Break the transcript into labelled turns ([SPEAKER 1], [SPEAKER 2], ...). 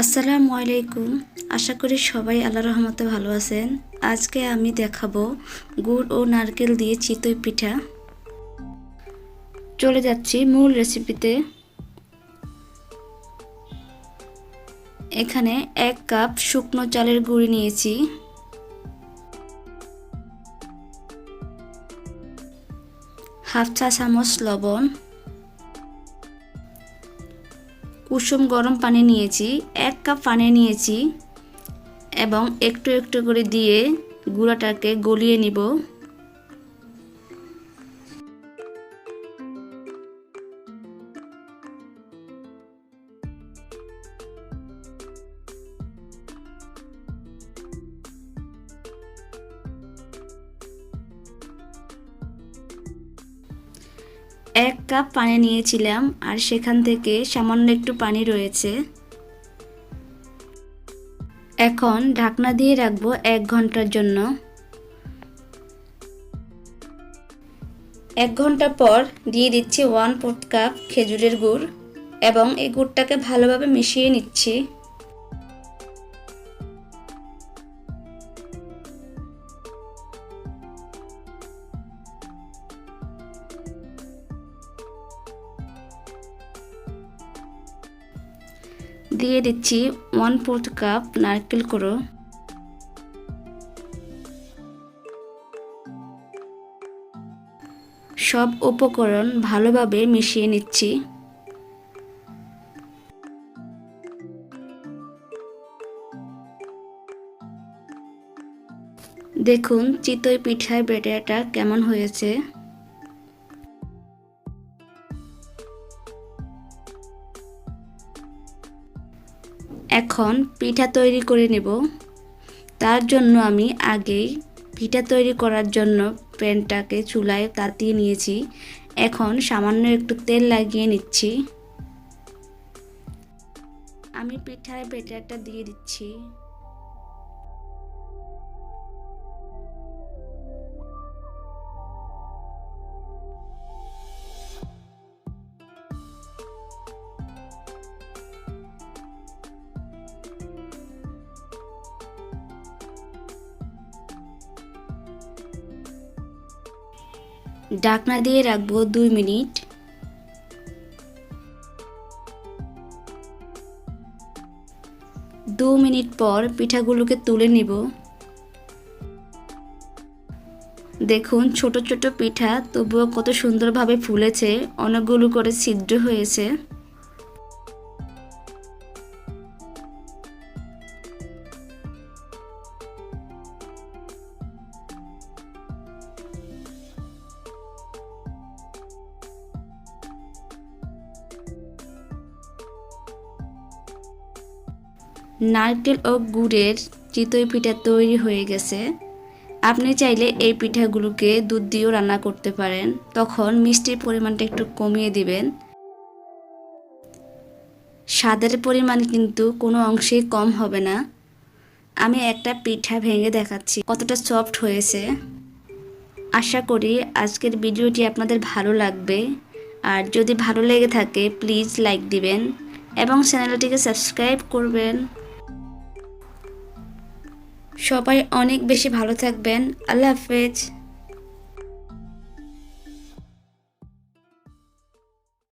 [SPEAKER 1] আসসালামু আলাইকুম। আশা করি সবাই আল্লাহর রহমতে ভালো আছেন। আজকে আমি দেখাবো গুড় ও নারকেল দিয়ে চিতই পিঠা। চলে যাচ্ছি মূল রেসিপিতে। এখানে 1 কাপ শুকনো চালের গুঁড়ি নিয়েছি, হাফ চা চামচ লবণ, কুসুম গরম পানি নিয়েছি, 1 কাপ পানি নিয়েছি এবং একটু একটু করে দিয়ে গুঁড়াটাকে গলিয়ে নিব। এক কাপ পানি নিয়েছিলাম আর সেখান থেকে সামান্য একটু পানি রয়েছে। এখন ঢাকনা দিয়ে রাখবো 1 ঘন্টার জন্য। 1 ঘন্টা পর দিয়ে দিচ্ছি 1/4 কাপ খেজুরের গুড় এবং এই গুড়টাকে ভালোভাবে মিশিয়ে নিচ্ছি। দিয়ে দিচ্ছি 1/4 কাপ নারকেল কোড়ো, সব উপকরণ ভালোভাবে মিশিয়ে নিচ্ছি। দেখুন চিতই পিঠার ব্যাটারটা কেমন হয়েছে। এখন পিঠা তৈরি করে নেব। তার জন্য আমি আগেই পিঠা তৈরি করার জন্য প্যানটাকে চুলায় তাতিয়ে নিয়েছি। এখন সামান্য একটু তেল লাগিয়ে নিচ্ছি। আমি পিঠার ব্যাটারটা দিয়ে দিচ্ছি। ঢাকনা দিয়ে রাখবো 2 মিনিট। 2 মিনিট পর পিঠাগুলোকে তুলে নিব। দেখুন ছোট ছোট পিঠা, তবুও কত সুন্দরভাবে ফুলেছে, অনেকগুলো করে ছিদ্র হয়েছে। নারকেল ও গুড়ের চিতই পিঠা তৈরি হয়ে গেছে। আপনি চাইলে এই পিঠাগুলোকে দুধ দিয়েও রান্না করতে পারেন, তখন মিষ্টির পরিমাণটা একটু কমিয়ে দিবেন। স্বাদের পরিমাণ কিন্তু কোনো অংশেই কম হবে না। আমি একটা পিঠা ভেঙে দেখাচ্ছি কতটা সফট হয়েছে। আশা করি আজকের ভিডিওটি আপনাদের ভালো লাগবে, আর যদি ভালো লেগে থাকে প্লিজ লাইক দিবেন এবং চ্যানেলটিকে সাবস্ক্রাইব করবেন। সবাই অনেক বেশি ভালো থাকবেন। আল্লাহ হাফেজ।